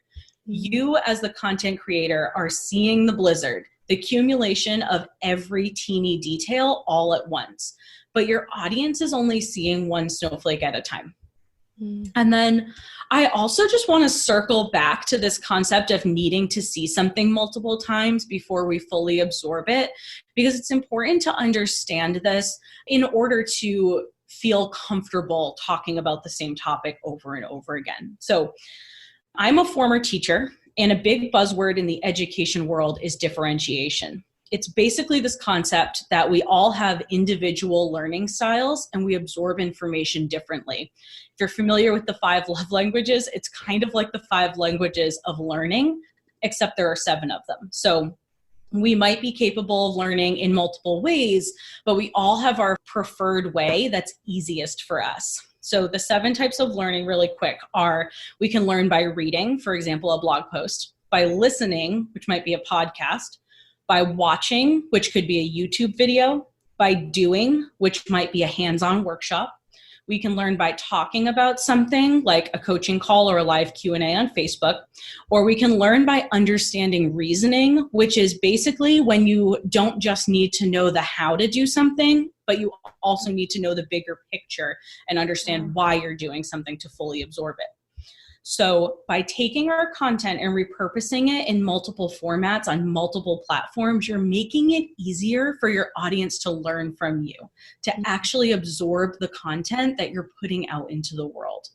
You, as the content creator, are seeing the blizzard, the accumulation of every teeny detail all at once. But your audience is only seeing one snowflake at a time. And then I also just want to circle back to this concept of needing to see something multiple times before we fully absorb it, because it's important to understand this in order to feel comfortable talking about the same topic over and over again. So I'm a former teacher, and a big buzzword in the education world is differentiation. It's basically this concept that we all have individual learning styles and we absorb information differently. If you're familiar with the 5 love languages, it's kind of like the 5 languages of learning, except there are 7 of them. So we might be capable of learning in multiple ways, but we all have our preferred way that's easiest for us. So the 7 types of learning, really quick, are: we can learn by reading, for example, a blog post; by listening, which might be a podcast; by watching, which could be a YouTube video; by doing, which might be a hands-on workshop. We can learn by talking about something like a coaching call or a live Q&A on Facebook, or we can learn by understanding reasoning, which is basically when you don't just need to know the how to do something, but you also need to know the bigger picture and understand why you're doing something to fully absorb it. So by taking our content and repurposing it in multiple formats on multiple platforms, you're making it easier for your audience to learn from you, to actually absorb the content that you're putting out into the world.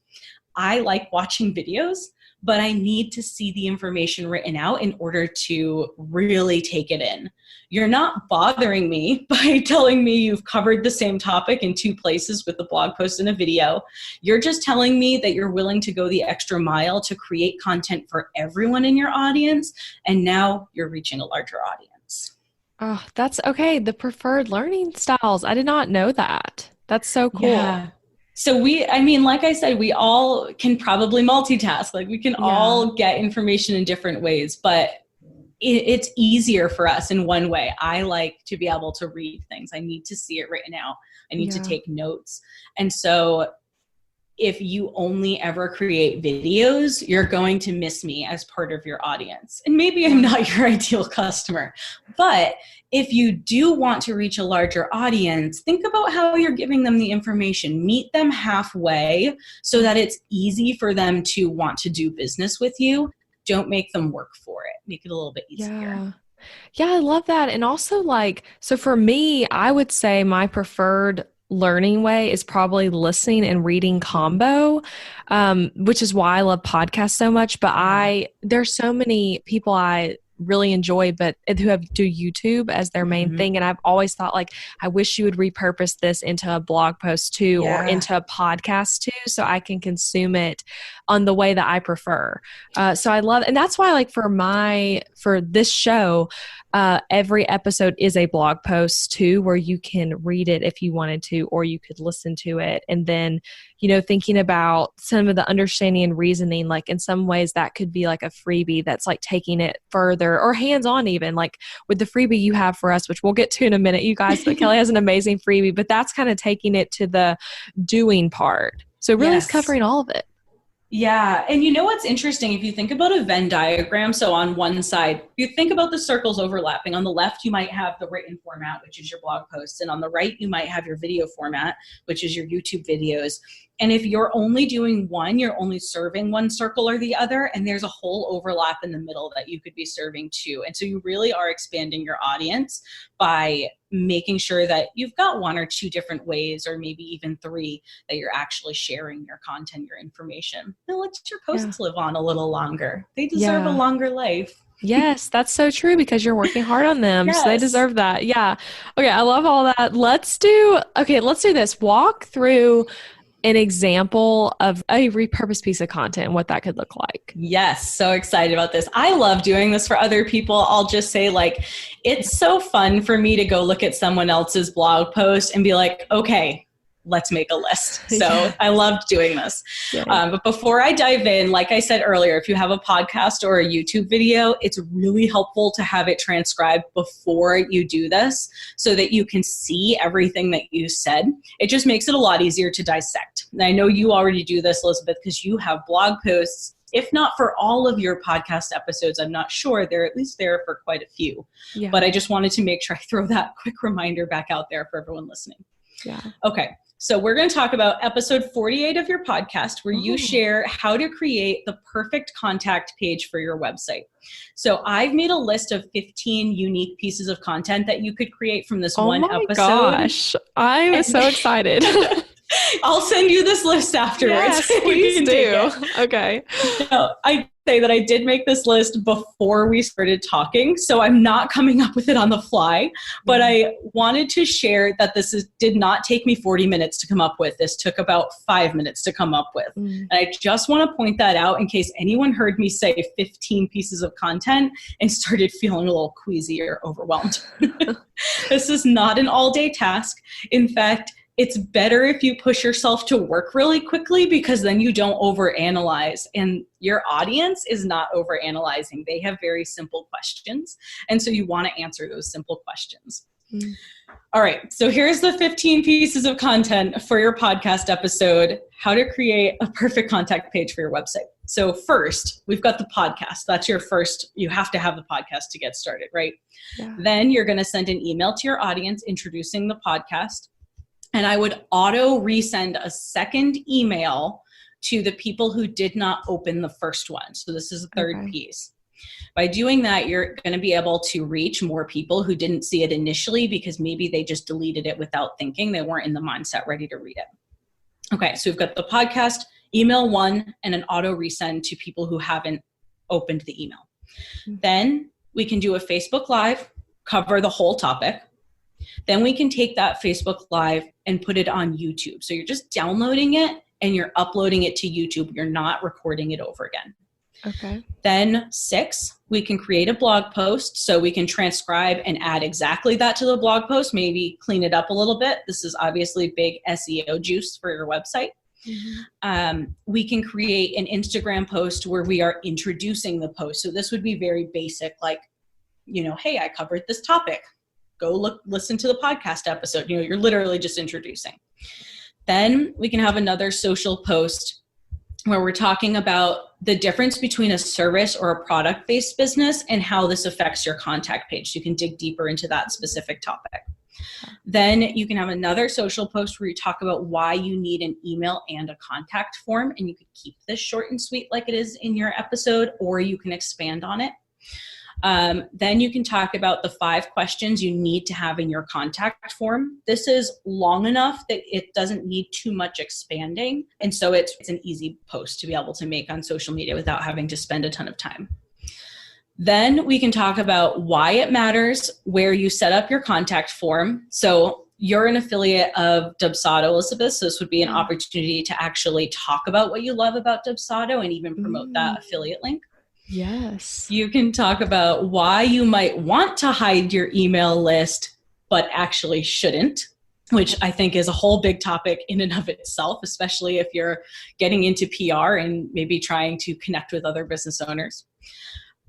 I like watching videos, but I need to see the information written out in order to really take it in. You're not bothering me by telling me you've covered the same topic in 2 places with a blog post and a video. You're just telling me that you're willing to go the extra mile to create content for everyone in your audience, and now you're reaching a larger audience. Oh, that's okay. The preferred learning styles. I did not know that. That's so cool. Yeah. So like I said, we all can probably multitask. Like we can all get information in different ways, but it's easier for us in one way. I like to be able to read things. I need to see it written out. I need to take notes. And so if you only ever create videos, you're going to miss me as part of your audience. And maybe I'm not your ideal customer, but if you do want to reach a larger audience, think about how you're giving them the information. Meet them halfway so that it's easy for them to want to do business with you. Don't make them work for it. Make it a little bit easier. Yeah, I love that. And also so for me, I would say my preferred learning way is probably listening and reading combo, which is why I love podcasts so much. But there's so many people I really enjoy, but who do YouTube as their main thing. And I've always thought I wish you would repurpose this into a blog post too, or into a podcast too, so I can consume it on the way that I prefer. So I love, and that's why for this show, every episode is a blog post too, where you can read it if you wanted to, or you could listen to it. And then, thinking about some of the understanding and reasoning, in some ways that could be like a freebie that's taking it further, or hands-on even, with the freebie you have for us, which we'll get to in a minute, you guys, but Keleigh has an amazing freebie, but that's kind of taking it to the doing part. So really it's covering all of it. Yeah. And you know what's interesting? If you think about a Venn diagram, so on one side, you think about the circles overlapping. On the left, you might have the written format, which is your blog posts. And on the right, you might have your video format, which is your YouTube videos. And if you're only doing one, you're only serving one circle or the other, and there's a whole overlap in the middle that you could be serving too. And so you really are expanding your audience by making sure that you've got one or two different ways, or maybe even three, that you're actually sharing your content, your information. And let your posts live on a little longer. They deserve a longer life. Yes, that's so true, because you're working hard on them. Yes. So they deserve that. Yeah. Okay. I love all that. Let's do this. Walk through an example of a repurposed piece of content and what that could look like. Yes. So excited about this. I love doing this for other people. I'll just say, like, it's so fun for me to go look at someone else's blog post and be like, okay, let's make a list. So I loved doing this. But before I dive in, like I said earlier, if you have a podcast or a YouTube video, it's really helpful to have it transcribed before you do this so that you can see everything that you said. It just makes it a lot easier to dissect. And I know you already do this, Elizabeth, because you have blog posts. If not for all of your podcast episodes, I'm not sure. They're at least there for quite a few. Yeah. But I just wanted to make sure I throw that quick reminder back out there for everyone listening. Yeah. Okay. So we're going to talk about episode 48 of your podcast, where you share how to create the perfect contact page for your website. So I've made a list of 15 unique pieces of content that you could create from this one episode. Oh my gosh. I'm so excited. I'll send you this list afterwards. Yes, please do. Okay. No, I say that I did make this list before we started talking, so I'm not coming up with it on the fly, but I wanted to share that did not take me 40 minutes to come up with. This took about 5 minutes to come up with. And I just want to point that out in case anyone heard me say 15 pieces of content and started feeling a little queasy or overwhelmed. This is not an all-day task. In fact, it's better if you push yourself to work really quickly, because then you don't overanalyze, and your audience is not overanalyzing. They have very simple questions. And so you want to answer those simple questions. All right. So here's the 15 pieces of content for your podcast episode, how to create a perfect contact page for your website. So first, we've got the podcast. That's your first, you have to have the podcast to get started, right? Yeah. Then you're going to send an email to your audience introducing the podcast. And I would auto resend a second email to the people who did not open the first one. So this is the third piece. By doing that, you're going to be able to reach more people who didn't see it initially because maybe they just deleted it without thinking. They weren't in the mindset ready to read it. Okay, so we've got the podcast, email one, and an auto resend to people who haven't opened the email. Then we can do a Facebook Live, cover the whole topic. Then we can take that Facebook Live and put it on YouTube. So you're just downloading it and you're uploading it to YouTube. You're not recording it over again. Okay. Then 6, we can create a blog post. So we can transcribe and add exactly that to the blog post, maybe clean it up a little bit. This is obviously big SEO juice for your website. We can create an Instagram post where we are introducing the post. So this would be very basic, like, hey, I covered this topic. Go listen to the podcast episode. You're literally just introducing. Then we can have another social post where we're talking about the difference between a service or a product-based business and how this affects your contact page. So you can dig deeper into that specific topic. Then you can have another social post where you talk about why you need an email and a contact form. And you could keep this short and sweet like it is in your episode, or you can expand on it. Then you can talk about the 5 questions you need to have in your contact form. This is long enough that it doesn't need too much expanding. And so it's an easy post to be able to make on social media without having to spend a ton of time. Then we can talk about why it matters, where you set up your contact form. So you're an affiliate of Dubsado, Elizabeth. So this would be an opportunity to actually talk about what you love about Dubsado and even promote that affiliate link. Yes. You can talk about why you might want to hide your email list, but actually shouldn't, which I think is a whole big topic in and of itself, especially if you're getting into PR and maybe trying to connect with other business owners.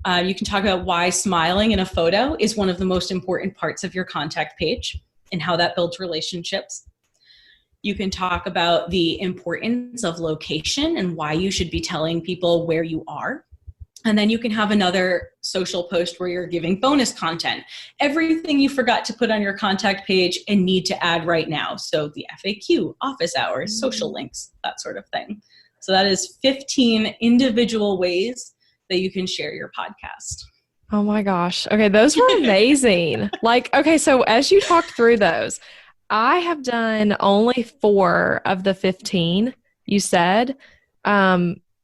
You can talk about why smiling in a photo is one of the most important parts of your contact page and how that builds relationships. You can talk about the importance of location and why you should be telling people where you are. And then you can have another social post where you're giving bonus content, everything you forgot to put on your contact page and need to add right now. So the FAQ, office hours, social links, that sort of thing. So that is 15 individual ways that you can share your podcast. Oh my gosh. Okay, those were amazing. Okay, so as you talked through those, I have done only 4 of the 15 you said.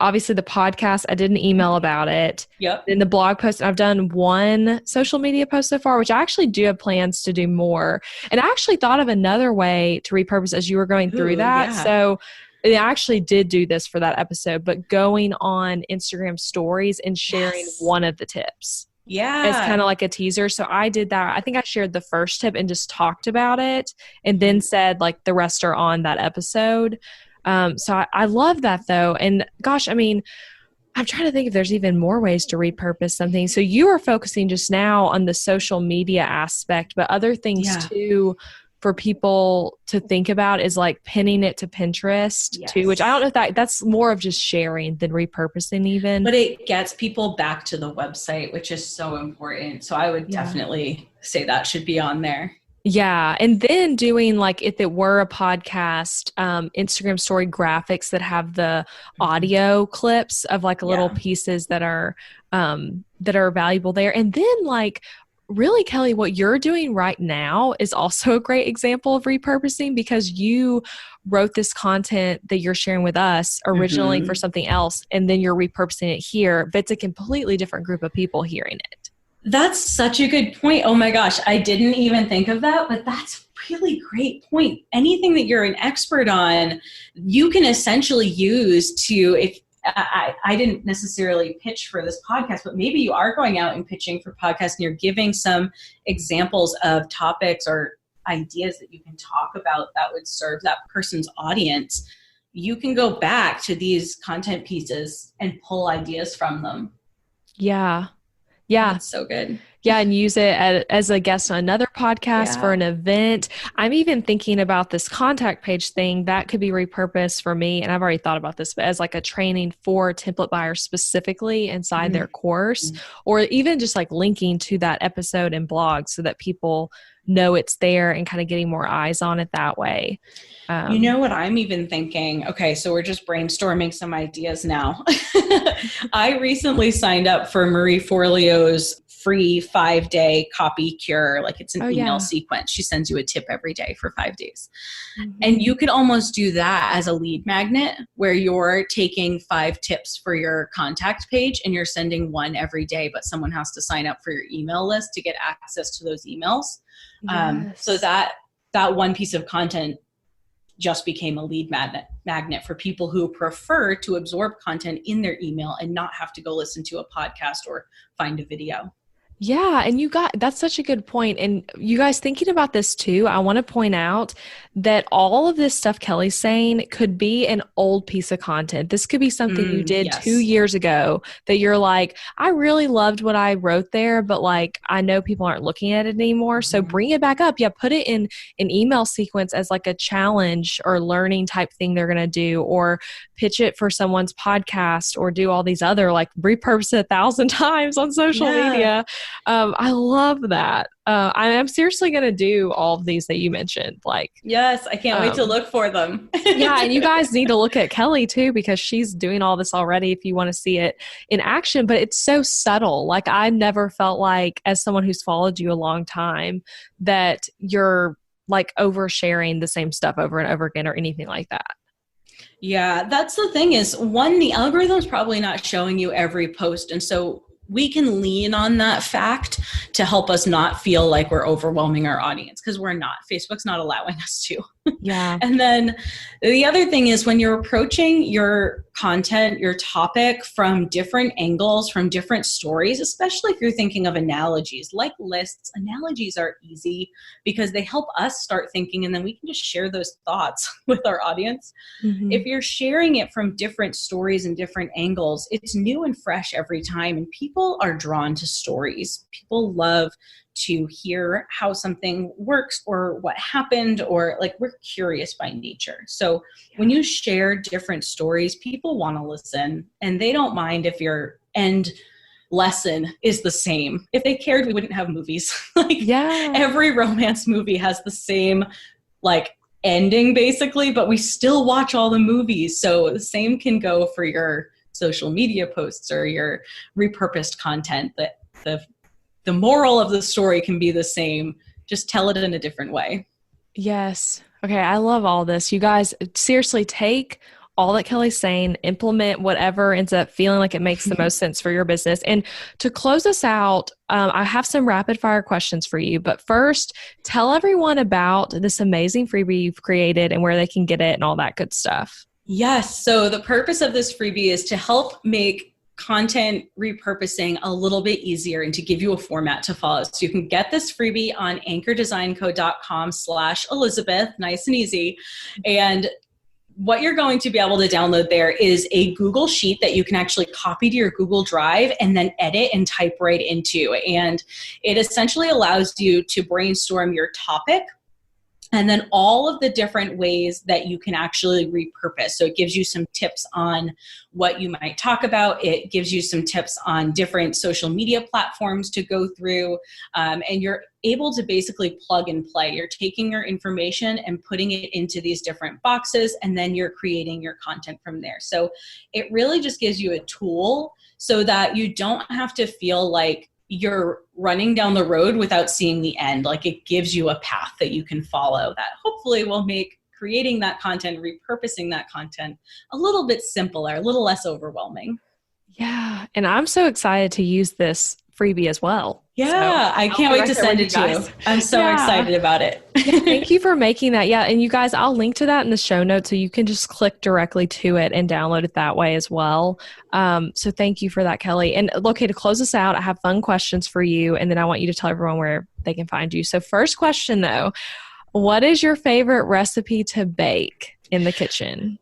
Obviously the podcast, I did an email about it. Yep. In the blog post, I've done 1 social media post so far, which I actually do have plans to do more. And I actually thought of another way to repurpose as you were going through that. Yeah. So I actually did do this for that episode, but going on Instagram stories and sharing one of the tips. Yeah. As kind of like a teaser. So I did that. I think I shared the first tip and just talked about it and then said the rest are on that episode. So I love that though. And gosh, I mean, I'm trying to think if there's even more ways to repurpose something. So you are focusing just now on the social media aspect, but other things too for people to think about is pinning it to Pinterest too, which I don't know if that's more of just sharing than repurposing even. But it gets people back to the website, which is so important. So I would definitely say that should be on there. Yeah. And then doing if it were a podcast, Instagram story graphics that have the audio clips of little pieces that are valuable there. And then really, Keleigh, what you're doing right now is also a great example of repurposing because you wrote this content that you're sharing with us originally for something else, and then you're repurposing it here, but it's a completely different group of people hearing it. That's such a good point. Oh my gosh, I didn't even think of that, but that's a really great point. Anything that you're an expert on, you can essentially use to, if I didn't necessarily pitch for this podcast, but maybe you are going out and pitching for podcasts and you're giving some examples of topics or ideas that you can talk about that would serve that person's audience. You can go back to these content pieces and pull ideas from them. Yeah. Yeah. That's so good. Yeah. And use it as a guest on another podcast for an event. I'm even thinking about this contact page thing that could be repurposed for me. And I've already thought about this, but as a training for template buyers specifically inside their course, or even just linking to that episode and blog so that people know it's there and kind of getting more eyes on it that way. You know what I'm even thinking? Okay, so we're just brainstorming some ideas now. I recently signed up for Marie Forleo's free 5-day copy cure. It's an email sequence. She sends you a tip every day for 5 days. And you could almost do that as a lead magnet where you're taking 5 tips for your contact page and you're sending one every day, but someone has to sign up for your email list to get access to those emails. So that one piece of content just became a lead magnet for people who prefer to absorb content in their email and not have to go listen to a podcast or find a video. Yeah. And that's such a good point. And you guys thinking about this too, I want to point out that all of this stuff Kelly's saying could be an old piece of content. This could be something you did 2 years ago that you're I really loved what I wrote there, but I know people aren't looking at it anymore. So bring it back up. Yeah. Put it in an email sequence as a challenge or learning type thing they're going to do, or pitch it for someone's podcast, or do all these other repurpose it 1,000 times on social media. I love that. I'm seriously going to do all of these that you mentioned. Yes, I can't wait to look for them. Yeah. And you guys need to look at Keleigh too, because she's doing all this already if you want to see it in action, but it's so subtle. I never felt as someone who's followed you a long time that you're oversharing the same stuff over and over again or anything like that. Yeah, that's the thing is, the algorithm's probably not showing you every post. And so we can lean on that fact to help us not feel like we're overwhelming our audience, because we're not. Facebook's not allowing us to. Yeah. And then the other thing is when you're approaching your content, your topic from different angles, from different stories, especially if you're thinking of analogies like lists, analogies are easy because they help us start thinking, and then we can just share those thoughts with our audience. If you're sharing it from different stories and different angles, it's new and fresh every time. And people are drawn to stories. People love to hear how something works or what happened, or like we're curious by nature. So when you share different stories, people want to listen, and they don't mind if your end lesson is the same. If they cared, we wouldn't have movies. Every romance movie has the same like ending basically, but we still watch all the movies. So the same can go for your social media posts or your repurposed content. That the moral of the story can be the same, just tell it in a different way. Yes. Okay. I love all this. You guys seriously take all that Keleig's saying, implement whatever ends up feeling like it makes the most sense for your business. And to close us out, I have some rapid fire questions for you. But first, tell everyone about this amazing freebie you've created and where they can get it and all that good stuff. Yes. So the purpose of this freebie is to help make content repurposing a little bit easier and to give you a format to follow. So you can get this freebie on anchordesignco.com/Elizabeth, nice and easy. And what you're going to be able to download there is a Google Sheet that you can actually copy to your Google Drive and then edit and type right into. And it essentially allows you to brainstorm your topic and then all of the different ways that you can actually repurpose. So it gives you some tips on what you might talk about. It gives you some tips on different social media platforms to go through. And you're able to basically plug and play. You're taking your information and putting it into these different boxes, and then you're creating your content from there. So it really just gives you a tool so that you don't have to feel like you're running down the road without seeing the end. Like it gives you a path that you can follow that hopefully will make creating that content, repurposing that content a little bit simpler, a little less overwhelming. Yeah. And I'm so excited to use this freebie as well. Yeah, I can't wait to send it to you. I'm so excited about it. Thank you for making that. Yeah. And you guys, I'll link to that in the show notes so you can just click directly to it and download it that way as well. So thank you for that, Keleigh. And okay, to close us out, I have fun questions for you. And then I want you to tell everyone where they can find you. So first question though, what is your favorite recipe to bake in the kitchen?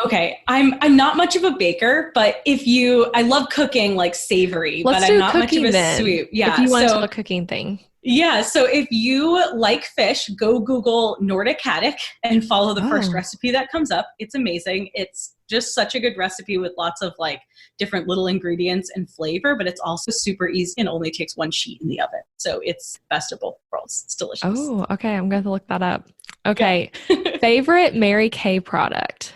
Okay, I'm not much of a baker, but I love cooking like savory, Let's but do I'm not cooking much of a then, sweet. Yeah, if you want to do a cooking thing. Yeah, so if you like fish, go Google Nordic haddock and follow the first recipe that comes up. It's amazing. It's just such a good recipe with lots of like different little ingredients and flavor, but it's also super easy and only takes one sheet in the oven. So it's best of both worlds. It's delicious. Oh, okay. I'm going to look that up. Okay. Yeah. Favorite Mary Kay product?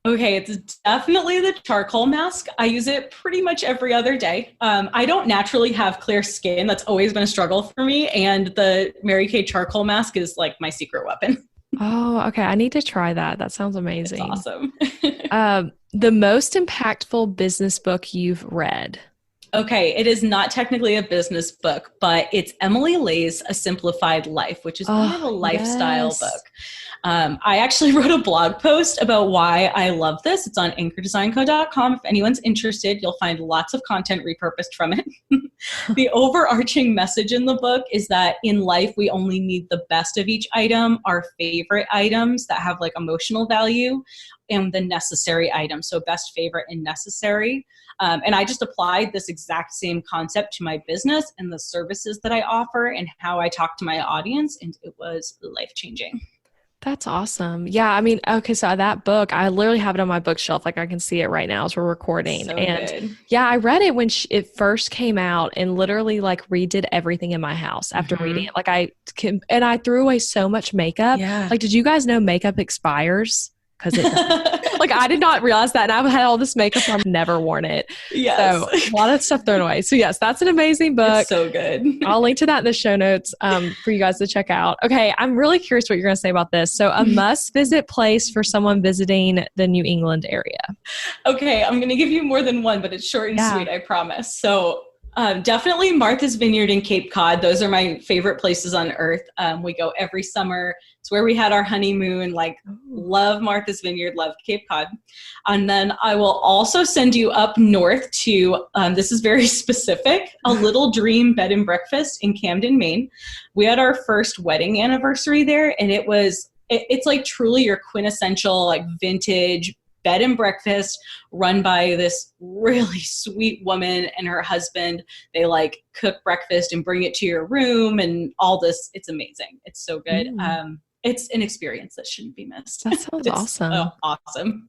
Okay, it's definitely the charcoal mask. I use it pretty much every other day. I don't naturally have clear skin. That's always been a struggle for me. And the Mary Kay charcoal mask is like my secret weapon. Oh, okay. I need to try that. That sounds amazing. It's awesome. The most impactful business book you've read? Okay, it is not technically a business book, but it's Emily Lay's A Simplified Life, which is kind of a lifestyle book. I actually wrote a blog post about why I love this. It's on anchordesignco.com. If anyone's interested, you'll find lots of content repurposed from it. The overarching message in the book is that in life, we only need the best of each item, our favorite items that have like emotional value, and the necessary items. So best, favorite, and necessary. And I just applied this exact same concept to my business and the services that I offer and how I talk to my audience. And it was life-changing. That's awesome. Yeah. I mean, okay. So that book, I literally have it on my bookshelf. Like I can see it right now as we're recording. So and good. Yeah, I read it when it first came out and literally like redid everything in my house after reading it. Like I threw away so much makeup. Yeah. Like, did you guys know makeup expires? Because it like I did not realize that, and I've had all this makeup I've never worn it. Yes. So a lot of stuff thrown away. So yes, that's an amazing book. It's so good. I'll link to that in the show notes for you guys to check out. Okay, I'm really curious what you're going to say about this. So a must-visit place for someone visiting the New England area. Okay, I'm going to give you more than one, but it's short and sweet, I promise. So definitely Martha's Vineyard and Cape Cod. Those are my favorite places on earth. We go every summer. It's where we had our honeymoon. Like, love Martha's Vineyard, love Cape Cod. And then I will also send you up north to, this is very specific, a Little Dream Bed and Breakfast in Camden, Maine. We had our first wedding anniversary there, and it's like truly your quintessential like vintage bed and breakfast run by this really sweet woman and her husband. They like cook breakfast and bring it to your room and all this. It's amazing. It's so good. It's an experience that shouldn't be missed. That sounds awesome. So awesome.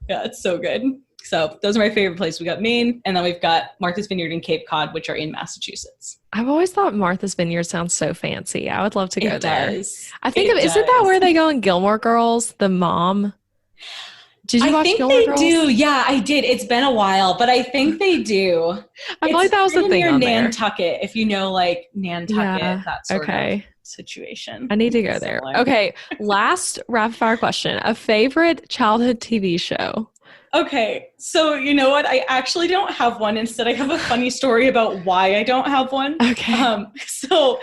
Yeah, it's so good. So those are my favorite places. We got Maine, and then we've got Martha's Vineyard and Cape Cod, which are in Massachusetts. I've always thought Martha's Vineyard sounds so fancy. I would love to go there. Does. I think isn't that where they go in Gilmore Girls? The mom. Did you watch Gilmore Girls? I think they do. Yeah, I did. It's been a while, but I think they do. I feel like that was the thing on there. Nantucket, if you know, like Nantucket, that sort of situation. I need to go there. Okay, last rapid fire question. A favorite childhood TV show? Okay, so you know what? I actually don't have one. Instead, I have a funny story about why I don't have one. Okay. So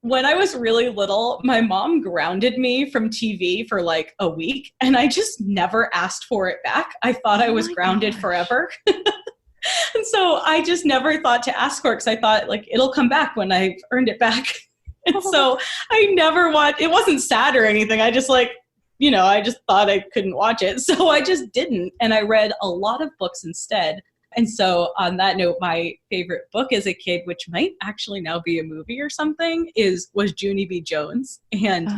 when I was really little, my mom grounded me from TV for like a week, and I just never asked for it back. I thought I was grounded forever. And so I just never thought to ask for it because I thought like it'll come back when I've earned it back. And so I never watched. It wasn't sad or anything. I just like, I just thought I couldn't watch it. So I just didn't. And I read a lot of books instead. And so on that note, my favorite book as a kid, which might actually now be a movie or something, was Junie B. Jones. And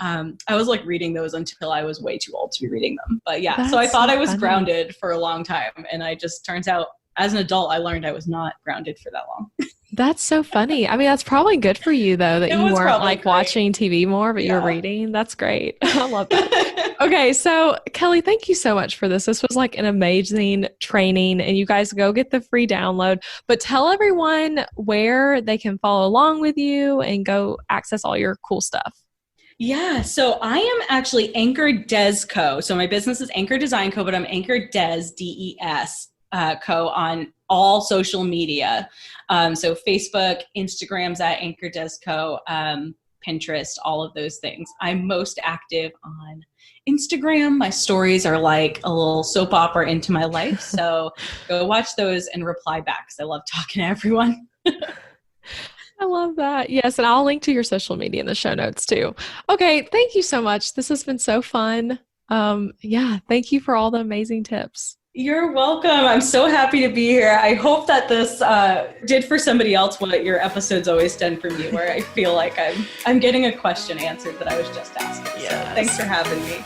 I was like reading those until I was way too old to be reading them. But yeah, so I thought I was grounded for a long time. And I just turns out as an adult, I learned I was not grounded for that long. That's so funny. I mean, that's probably good for you, though, that you weren't like watching TV more, but you were reading. That's great. I love that. Okay. So Keleigh, thank you so much for this. This was like an amazing training, and you guys go get the free download, but tell everyone where they can follow along with you and go access all your cool stuff. Yeah, so I am actually Anchor Des Co. So my business is Anchor Design Co., but I'm Anchor Des, DES. Co. on all social media. So Facebook, Instagram's at Anchor Des Co., Pinterest, all of those things. I'm most active on Instagram. My stories are like a little soap opera into my life. So go watch those and reply back because I love talking to everyone. I love that. Yes, and I'll link to your social media in the show notes too. Okay, thank you so much. This has been so fun. Thank you for all the amazing tips. You're welcome. I'm so happy to be here. I hope that this did for somebody else what your episode's always done for me, where I feel like I'm getting a question answered that I was just asking. Yes. So thanks for having me.